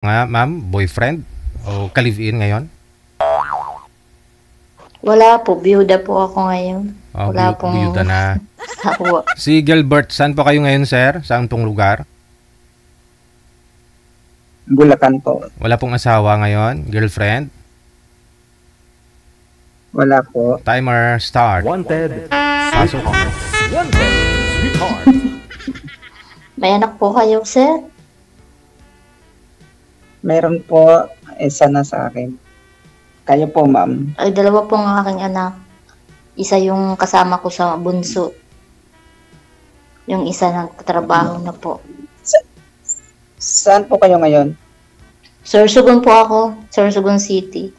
Nga, ma'am, boyfriend o ka-live-in ngayon? Wala po, byuda po ako ngayon. Oh, Wala pong biyuda na. sawa. Si Gilbert, saan po kayo ngayon, sir? Saan pong lugar? Bulacan po. Wala pong asawa ngayon? Girlfriend? Wala po. Timer start. Wanted. Pasok. Wanted. Sweetheart. May anak po kayo, sir? Meron po, isa na sa akin. Kayo po, ma'am. Ay, dalawa po ang aking anak. Isa yung kasama ko sa bunso. Yung isa nagtatrabaho na po. Saan po kayo ngayon? Sorsogon po ako. Sorsogon City.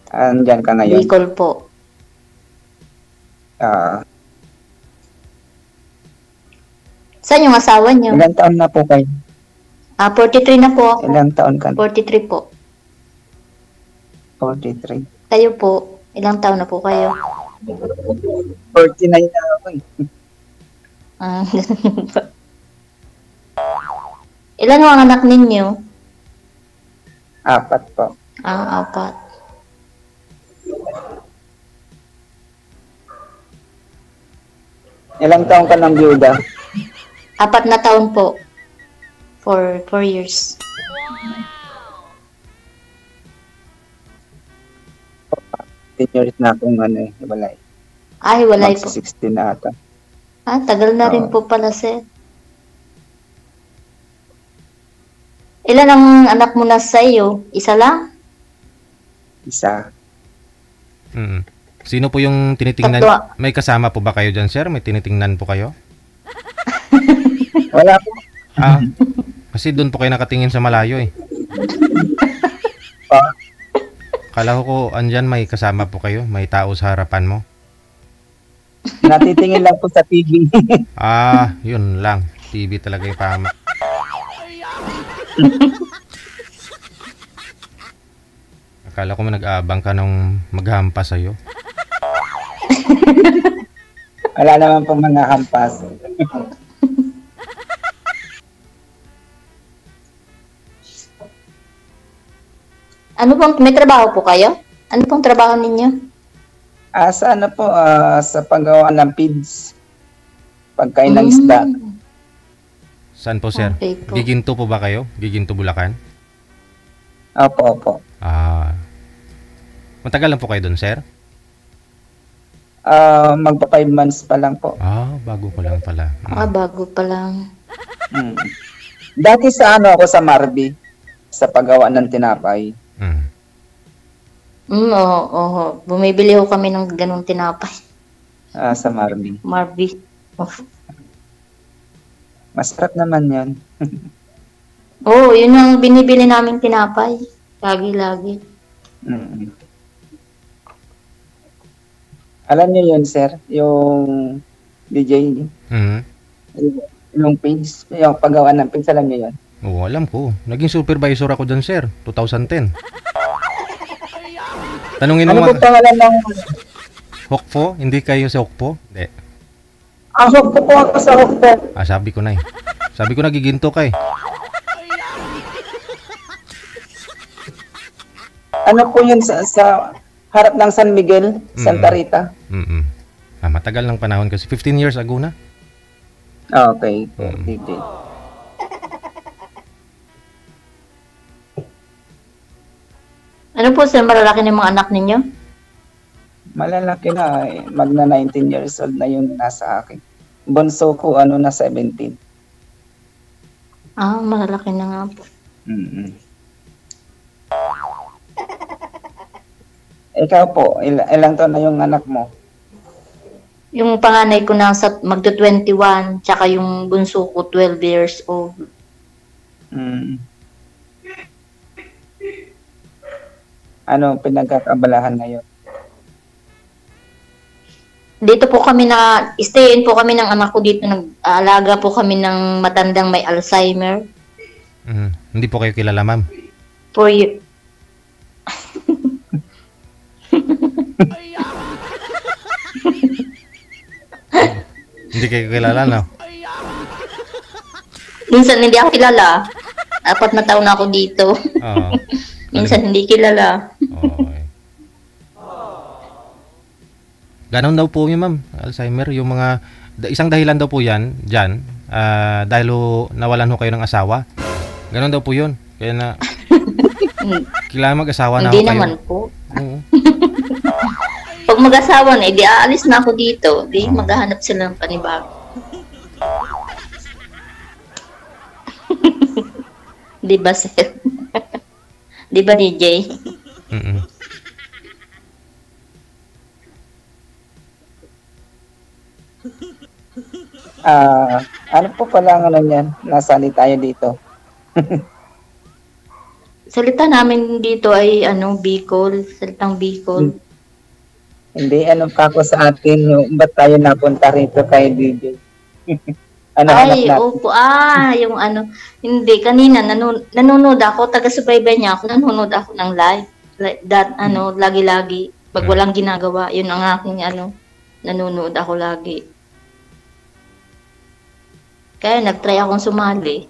Andyan ka ngayon? Bicol po. Saan yung asawa niyo? Ilang taon na po kayo? 43 na po ako. Ilang taon ka na? 43 po. 43. Kayo po, ilang taon na po kayo? 49 na ako eh. Ah, ilan ang anak ninyo? 4 po. 4. Ilang taon ka ng byuda? 4 na taon po. For 4 years. Years na akong walay. Ay, walay po. 16 na ata. Tagal na rin po pala, sir. Ilan ang anak mo na sa iyo? Isa lang? Isa. Sino po yung tinitingnan? Tatlo. May kasama po ba kayo dyan, sir? May tinitingnan po kayo? Wala po. Kasi doon po kayo nakatingin sa malayo eh. Kala ko andyan may kasama po kayo. May tao sa harapan mo. Natitingin lang po sa TV. Yun lang. TV talaga yung tama. Akala ko nag-aabang ka nung maghampas sa'yo. Wala naman pong mga hampas. Ano pong, may trabaho po kayo? Ano pong trabaho ninyo? Sa po, sa paggawa ng feeds. Pagkain ng isda. Saan po, sir? Okay po. Giginto po ba kayo? Giginto, Bulacan? Opo. Matagal lang po kayo doon, sir? Magpa 5 months pa lang po. Bago ko lang pala. Bago pa lang. Dati sa ako sa Marby, sa paggawa ng tinapay. Oo. Bumibili ho kami ng ganung tinapay. Sa Marby. Marby. Masarap naman yan. Yun ang binibili namin tinapay. Lagi-lagi. Alam niyo yun, sir? Yung DJ, yung page, yung paggawa ng page, alam niyo yun? Oo, alam ko. Naging supervisor ako dyan, sir. 2010. Tanungin mo Ano po pangalan ng... Hokpo? Hindi kayo sa Hokpo? Hindi. Hokpo po ako sa Hokpo. Sabi ko na eh. Sabi ko nagiginto ka eh. Ano po yun sa harap ng San Miguel, Santa Rita? Matagal ng panahon kasi 15 years ago na. Okay. DJ. Ano po sir, malalaki ng mga anak ninyo? Malalaki na. Magna 19 years old na yung nasa akin. Bunso ko, na 17. Malalaki na nga po. Ikaw po, ilang taon na yung anak mo? Yung panganay ko nasa magto-21, tsaka yung bunso ko 12 years old. Ano pinagkakabalahan ngayon? Dito po kami stay-in po kami ng anak ko dito. Nag-aalaga po kami ng matandang may Alzheimer. Hindi po kayo kilala, ma'am? For you. Hindi kayo kilala, no? Minsan hindi ako kilala. 4 na taon na ako dito. Oo. Minsan hindi kilala. Okay. Ganon daw po yun, ma'am. Alzheimer, yung mga isang dahilan daw po yan diyan dahil nawalan ho kayo ng asawa. Ganon daw po yun. Kaya na kailangan mag-asawa na ho Hindi kayo. naman po. Oo. Pag mag-asawa na, di aalis na ako dito. Di Oo. maghahanap sila ng panibago. Di ba, sir? Di ba, DJ? Mm-mm. Ano po pala ang ano niyan? Nasali tayo dito. Salita namin dito ay Bicol. Salitang Bicol. Hindi, ano pa ako sa atin, yung ba't tayo napunta rito kay DJ? Ano Ay, hanap natin? opo. Yung hindi, kanina nanonood ako, taga-subaybay niya ako, nanonood ako ng live. Like that, lagi-lagi. Pag walang ginagawa, yun ang aking nanonood ako lagi. Kaya nag-try akong sumali.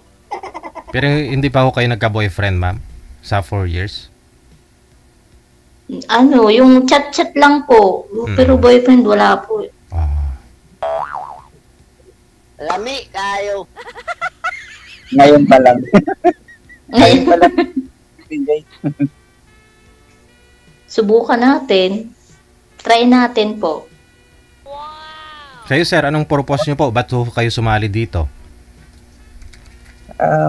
Pero hindi pa ho kayo nagka-boyfriend, ma'am? Sa 4 years? Yung chat-chat lang po. Pero boyfriend, wala po. Ah. Lami kayo. Ngayon pa lang. Ngayon pa lang. DJ. Subukan natin. Try natin po. Kayo, sir, anong purpose nyo po? Ba't ho kayo sumali dito?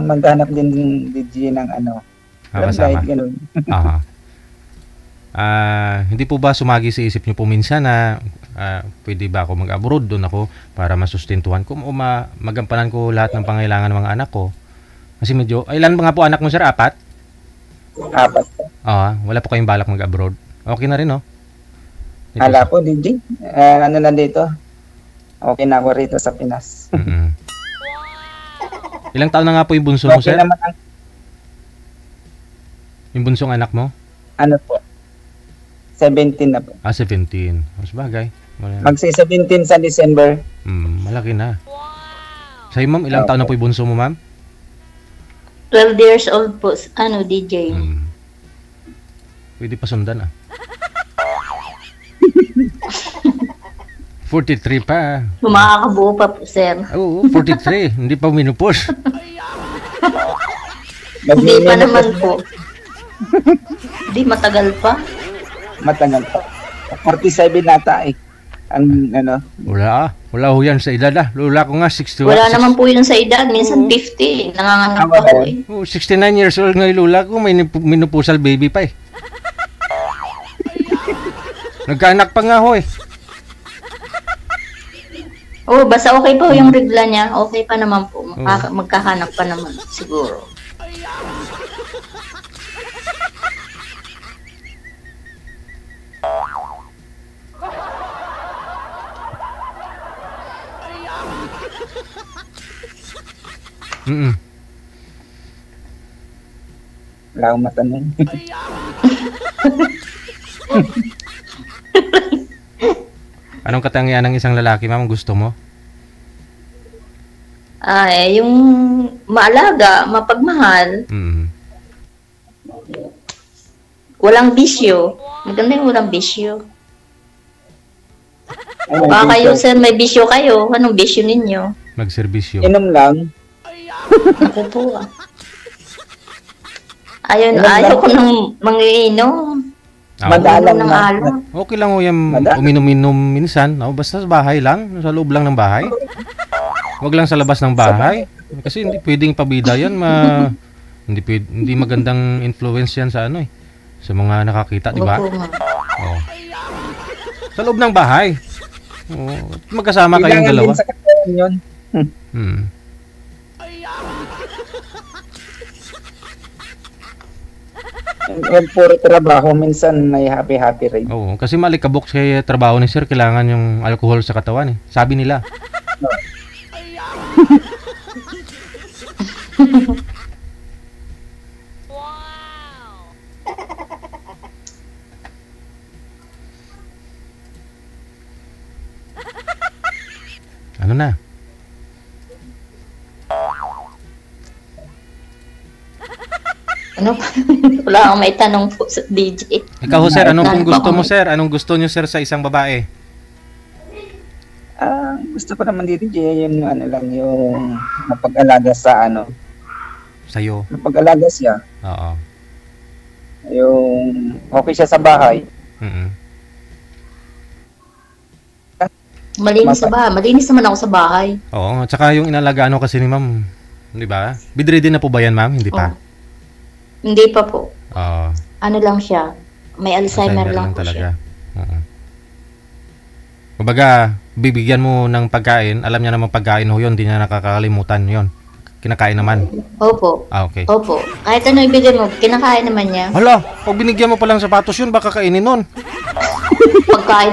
Maghanap din DJ ng Kasama. ganun. Aha. Hindi po ba sumagi sa isip nyo po minsan na pwede ba ako mag-abroad doon ako para masustentuhan ko o magampanan ko lahat ng pangailangan ng mga anak ko? Kasi medyo, ilan ba nga po anak mo, sir? 4? 4. Wala po kayong balak mag-abroad. Okay na rin, no? Hala po, DJ. Ano na dito? Okay na ako rito sa Pinas. Mm-mm. Ilang taon na nga po yung bunso mo, Okay sir? naman ang Yung bunsong anak mo? ano po. 17 na po. 17. Mas bagay. Magsi-17 sa December. Malaki na. Sa'yo, ma'am, ilang taon na po yung bunso mo, ma'am? 12 years old po, DJ. Pwede pa sundan, 43 pa. Makakabuo pa po, sir. Oo, 43. Hindi pa minupos. Hindi pa naman po. Hindi, matagal pa. Matagal pa. 47 nata eh. Ang Wala ho yan sa edad, Lula ko nga, 61. Wala naman po yun sa edad. Minsan 50. Nanganganak pa ko eh. 69 years old nga yung lula ko, may minupusal baby pa eh. Nagkaanak pa nga ho eh. Basta okay po yung regla niya. Okay pa naman po. Magkakanak pa naman siguro. Wala akong matanong. Anong katangian ng isang lalaki, ma'am, gusto mo? Yung maalaga, mapagmahal, walang bisyo. Maganda yung walang bisyo. Baka kayo, sir, may bisyo kayo. Anong bisyo ninyo? Magserbisyo. Inom lang. Ako po Ayaw ko ng mangiinom. Madalang ng na. alak. Okay lang ho yan, Madalang. uminom-inom minsan. Basta sa bahay lang, sa loob lang ng bahay. Huwag lang sa labas ng bahay. Kasi hindi pwedeng pabida yan. Hindi magandang influence yan sa sa mga nakakita, di ba? Opo, ma'am. Oo. Sa loob ng bahay. Oo. Magkasama kayong Kailangan dalawa. din sa katawan yun. Yung puro trabaho, minsan may happy-happy rin. Oo, kasi malikabok sa trabaho ni sir, kailangan yung alcohol sa katawan eh. Sabi nila. Ano na? Ano pa? Wala akong may tanong po sa DJ. Ikaw ho, sir, anong Wala pong pa gusto mo, akong- sir? Anong gusto nyo, sir, sa isang babae? Gusto ko naman dito, Jay, yung ano lang, yung napag-alaga sa ano, Sa'yo. napag-alaga siya, Oo. yung okay siya sa bahay. Mm-mm. Malinis sa bahay. Malinis naman ako sa bahay. Oo, at saka yung inalagaan ko kasi ni ma'am, di ba? Bedridden na po ba yan, ma'am? Hindi pa? Oh. Hindi pa po. Oo. Ano lang siya. May Alzheimer lang po siya. Oo. Kumbaga, bibigyan mo ng pagkain, alam niya naman pagkain ho yun, hindi niya nakakalimutan yun. Kinakain naman. Opo. Okay. Opo. Kahit ano ibigay mo, kinakain naman niya. Hala, pag binigyan mo palang sapatos yun, baka kainin nun. Pagkain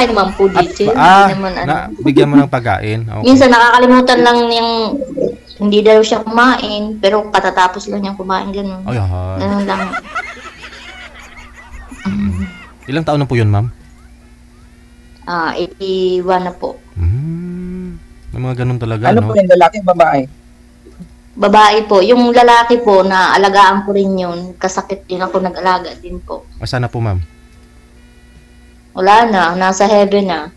naman po DJ. Hindi naman ano. Bigyan mo ng pagkain. Okay. Minsan nakakalimutan lang yung hindi daw siya kumain, pero katatapos lang niyang kumain, ganun. Ay, aha. Ganun lang. Ilang taon na po yun, ma'am? 81 na po. May mga ganun talaga, Ano no? po yung lalaki, babae? Babae po. Yung lalaki po, na alagaan ko rin yun. Kasakit din ako, nag-alaga din po. Asa na po, ma'am? Wala na, nasa heaven na.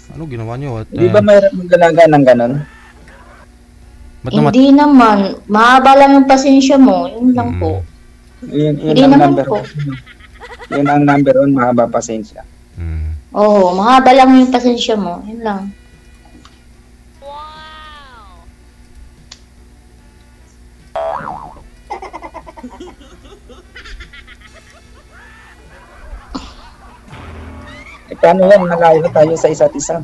Ano ginawa niyo? At, Di ba mayroon mag-alaga ng ganon? ba't namat- Hindi naman. Mahaba lang yung pasensya mo. Yun lang po. Yun Hindi ang naman number po. 1. Yun ang number 1, mahaba pasensya. Oo, mahaba lang yung pasensya mo. Yun lang. Paano yan? Malayo tayo sa isa't isa.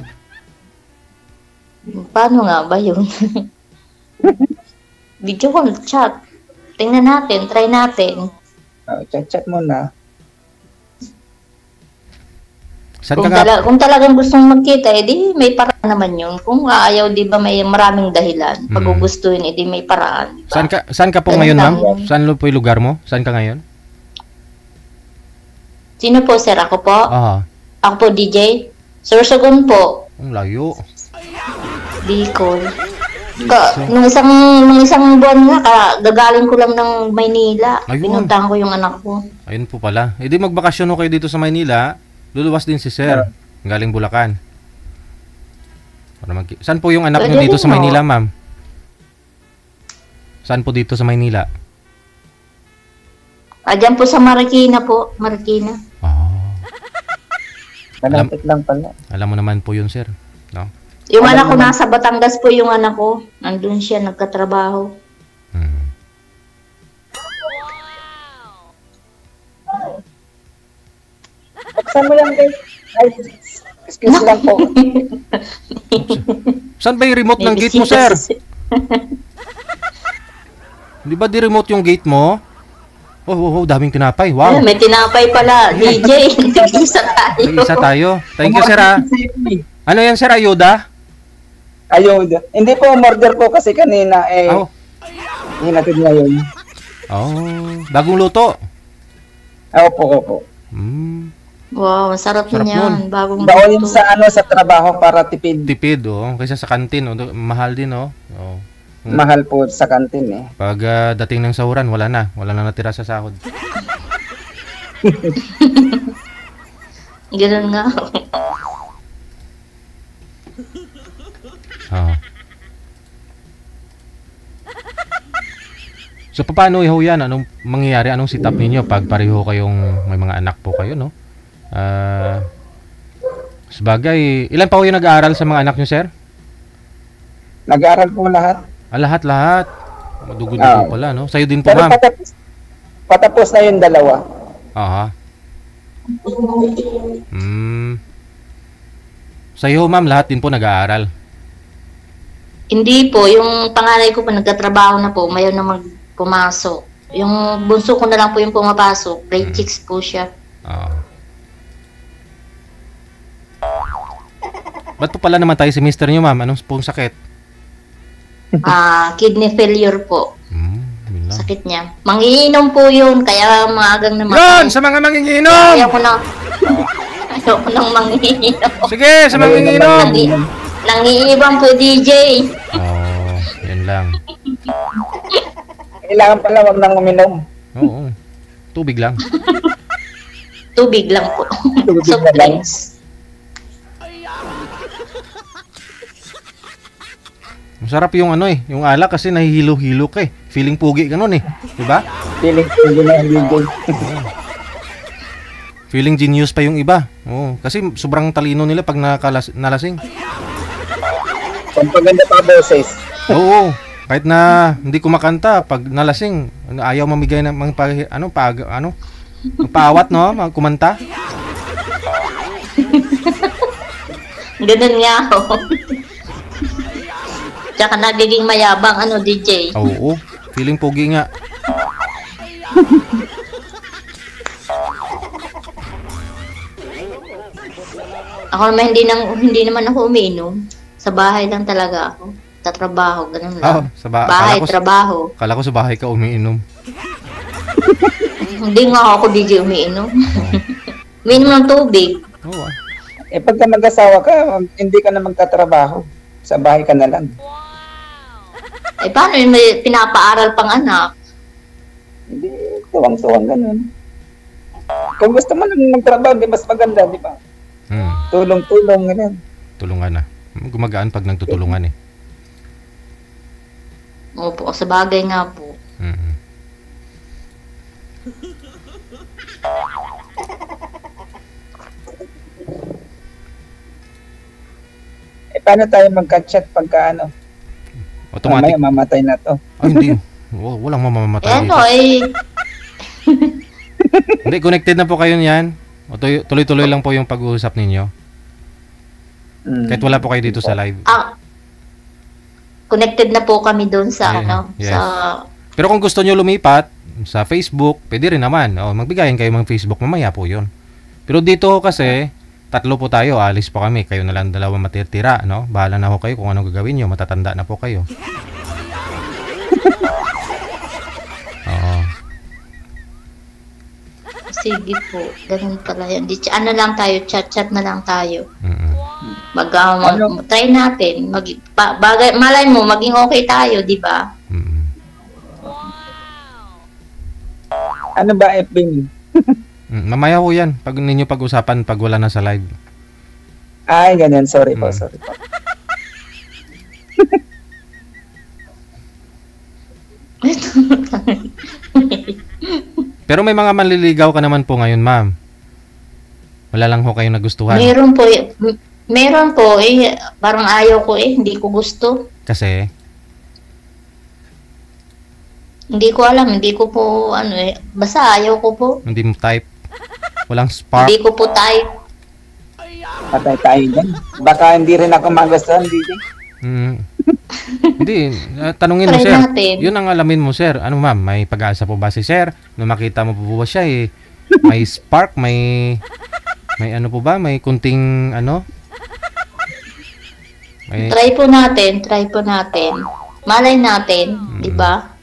Paano nga ba yun? Video call, chat. Tingnan natin, try natin. Chat muna. Saan ka nga? Kung talagang gustong magkita, edi may paraan naman yun. Kung ayaw, di ba may maraming dahilan. Pag gustuin, edi may paraan. Diba? Saan ka po Ganun ngayon, lang ma'am? yun. Saan po yung lugar mo? Saan ka ngayon? Sino po, sir? Ako po? Aha. Ako po, DJ? Sorsogon po. Ang layo. Bicol. Nung isang buwan nga, gagaling ko lang ng Maynila. Ayun. Pinuntahan ko yung anak ko. Ayun po pala. E di magbakasyon ho kayo dito sa Maynila. Luluwas din si Sir. Galing Bulacan. Saan po yung anak niyo Pwede dito rin, sa no? Maynila, ma'am? Saan po dito sa Maynila? Diyan po sa Marikina po. Marikina. Malapit lang pala. Alam mo naman po yun, Sir. No? Yung Alam anak ko naman. nasa Batangas po yung anak ko. Nandun siya, nagkatrabaho. Buksan mo lang, guys. Ay, excuse lang po. Saan ba yung remote ng May gate mo, bisita Sir? si- Di ba di remote yung gate mo? Oh, daming tinapay. Ay, Wow. may tinapay pala. DJ, nag-isa tayo. Isa tayo. Thank you, Sir, ha? Ano yan, Sir? Ayuda? Ayun. Hindi po, murder po kasi kanina. Oh. Hinatid ngayon. Bagong luto. Opo. Wow, masarap Sarap niyan. Bagong Baonin luto. sa sa trabaho para tipid. Tipid, kaysa sa kantin, mahal din, Mahal po sa kantin eh. Pag dating ng sahuran, wala na natira sa sahod. Ganun nga. So paano ho yan? Anong mangyayari? Anong sit up ninyo pag pareho kayong may mga anak po kayo, no? Sabagay, ilan pa ho yung nag-aaral sa mga anak nyo, Sir? Nag-aaral po lahat. Lahat. Madugo-dugo pala, no? Sa'yo din po, Pero ma'am. patapos na yung dalawa. Aha. Sa'yo, ma'am, lahat din po nag-aaral. Hindi po, yung panganay ko po nagtatrabaho na po, mayon na magpumasok. Yung bunso ko na lang po yung pumapasok, grade 6 po siya. Ba't po pala naman tayo si mister nyo, ma'am? Anong pong sakit? Kidney failure po. Yun lang. Sakit niya. Mangiinom po yun, kaya maagang Yun! namatay. Sa mga manginginom! Ayaw ko nang mangiinom. Sige, sa manginginom! Nangiibang po, DJ. Yun lang. Kailangan pala wag nang uminom. Oo. Tubig lang. Tubig lang po. Tubig Soft na lang. drinks. Masarap yung ano eh, yung alak kasi nahihilo-hilo ka eh. Feeling pugi ka nun eh. Diba? Feeling ko yun na hindi. Feeling genius pa yung iba. Oo. Kasi sobrang talino nila pag nalasing. Pampaganda pa boses. Oo. Kahit na hindi kumakanta, pag nalasing, ayaw mamigay ng mga paawat, no? Kumanta. Ganun nga ako. Tsaka nagiging mayabang, DJ. Oo. Feeling pogi nga. Ako naman hindi naman ako umiinom. Sa bahay lang talaga ako. Sa trabaho, ganun lang. Sa bahay, trabaho. Kala ko sa bahay ka umiinom. Hindi nga ako DJ umiinom. Umiinom ng tubig. Oo. Pagka mag-asawa ka, hindi ka na magtatrabaho. Sa bahay ka na lang. Paano yun? May pinapaaral pang anak. Hindi, tuwang-tuwang ganun. Kung gusto mo lang magtrabaho, di mas maganda, di ba? Tulong-tulong, ganun. Tulungan na. Gumagaan pag nagtutulungan eh. Opo, sa bagay nga po. Paano tayo magka-chat pagka Automatic. Mamaya mamatay na to. Ay, hindi. Walang mamamatay dito. Hindi, connected na po kayo niyan. Tuloy-tuloy lang po yung pag-uusap ninyo. Kahit wala po kayo dito sa live. Connected na po kami doon sa yes. sa... Pero kung gusto nyo lumipat sa Facebook, pwede rin naman. Magbigayan kayo ng Facebook, mamaya po yun. Pero dito kasi, 3 po tayo, alis po kami. Kayo na lang 2 matitira, no? Bahala na ho kayo kung anong gagawin nyo. Matatanda na po kayo. Oo. Sige po, ganun pala yun. Ano lang tayo, chat-chat na lang tayo. Try natin. Malay mo, maging okay tayo, di ba? Ano ba FB niyo? Mamaya ho yan, pag ninyo pag-usapan pag wala na sa live. Ay, ganyan. Sorry po. Pero may mga manliligaw ka naman po ngayon, ma'am. Wala lang ho kayo nagustuhan. Meron po parang ayaw ko hindi ko gusto. Kasi? Hindi ko alam, hindi ko po basta ayaw ko po. Hindi mo type? Walang spark? Hindi ko po type. Patay tayo dyan. Baka hindi rin ako magustuhan, DJ. Hindi, tanungin mo, Try sir. natin. Yun ang alamin mo, sir. Ano, ma'am, may pag-asa po ba si sir? Nung makita mo po ba siya, may spark, may ano po ba? May kunting, May... Try po natin. Malay natin, di ba?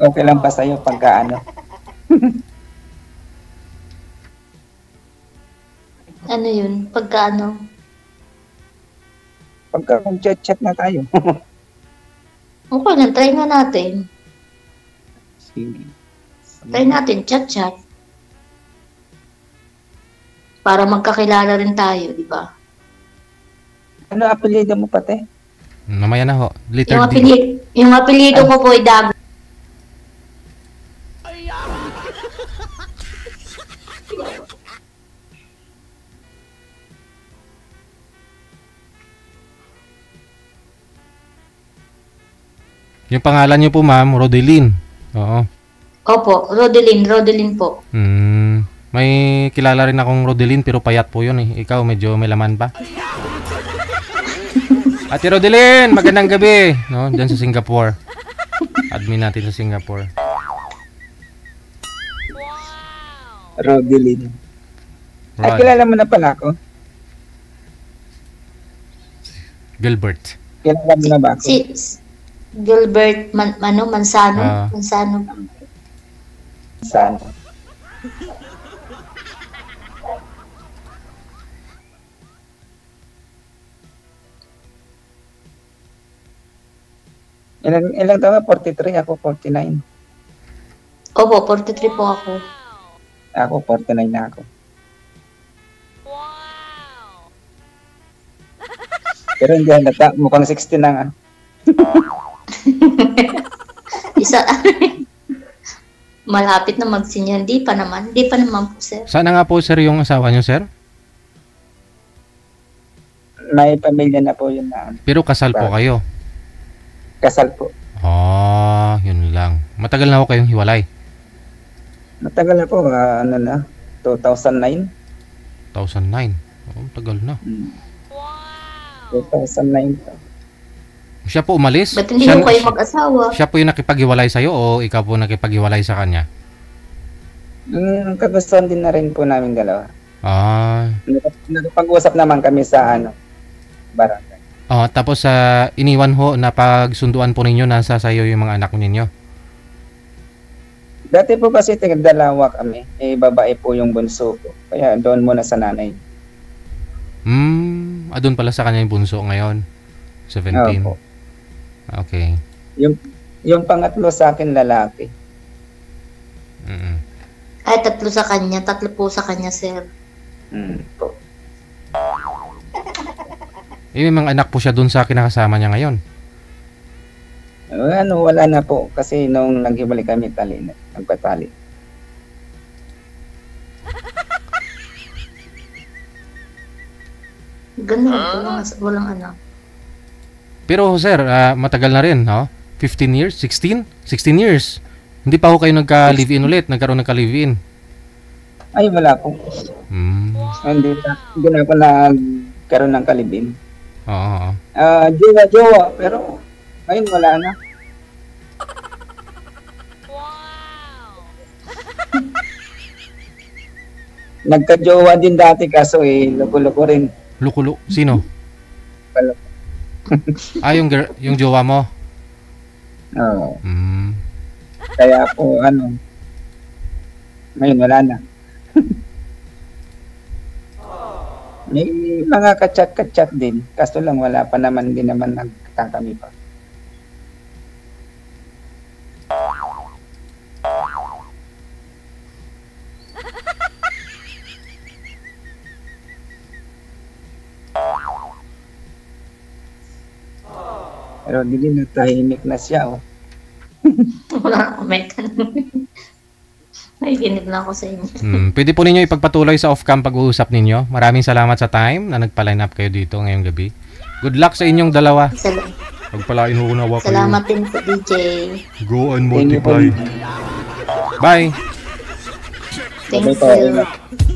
Okay lang ba sa'yo pagka Ano yun? Pagka Pagka kung chat na tayo. Okay lang, try nga natin. Sige. Try natin, chat. Para magkakilala rin tayo, di ba? Ano apelyido mo pati? Mamaya na ho. Letter D. Yung apelyido ko po ay Dago. Yung pangalan niyo po, ma'am, Rodeline. Oo. Opo, Rodeline po. May kilala rin akong Rodeline pero payat po yun eh. Ikaw medyo may laman pa. Ate Rodeline, magandang gabi. No, diyan sa Singapore. Admin natin sa Singapore. Rodeline. Ay, Rod. kilala mo na pala ako? Gilbert. Kilala mo na ba ako? Gilbert Mansano. Ah. Mansano. Saan? Ilang taon? 43, ako 49. Opo, 43 po ako. Ako 49 na ako. Pero hindi halata, mukhang 60 na nga. Isa, malapit na magsinya. Hindi pa naman po, sir. Sana nga po, sir, yung asawa niyo, sir? May pamilya na po yun na Pero kasal po kayo. kasal po. Ah, yun lang. Matagal na ako kayong hiwalay. Matagal na po, 2009. 2009. Oh, tagal na. 2009 po. Siya po umalis? Ba't hindi siya, mo kayo mag-asawa? siya po yung nakipaghiwalay sa'yo o ikaw po nakipaghiwalay sa kanya? Kagustuhan din na rin po namin dalawa. Ah. Nakapag-usap naman kami sa barangay. Tapos iniwan ho na pagsunduan po ninyo nasa sayo yung mga anak ninyo. Dati po kasi dalawa kami. Babae po yung bunso ko. Kaya doon muna sa nanay. Doon pala sa kanya yung bunso ngayon. 17. Opo. Okay. Yung pangatlo sa akin lalaki. Ay, tatlo po sa kanya, sir. Po. May mga anak po siya doon sa kinakasama niya ngayon. Wala na po. Kasi nung naghiwalay kami, nagpatali. Ganun, walang anak. Pero sir, matagal na rin, no? 15 years? 16? 16 years. Hindi pa ho kayo nagka-live-in ulit, nagkaroon nagka-live-in. Ay, wala po. Hindi na ako nagkaroon ng kalibin. Oo. Jowa, pero ngayon wala na. Nagka-jowa din dati kaso loko-loko rin. Lukulo. Sino? Wala. Yung jowa mo? Oo. Mm. Kaya po, ngayon wala na. May mga kachat-kachat din. Kaso lang wala pa naman din naman nagkakami pa. Pero hindi na tahimik na siya, oh. Wala akong comment. Ay, ginig na ako sa inyo. Pwede po ninyo ipagpatuloy sa off-cam pag-uusap ninyo. Maraming salamat sa time na nagpa-line up kayo dito ngayong gabi. Good luck sa inyong dalawa. Pagpalain ho na kayo. Salamat din po, DJ. Go and multiply. Bye. Thank you.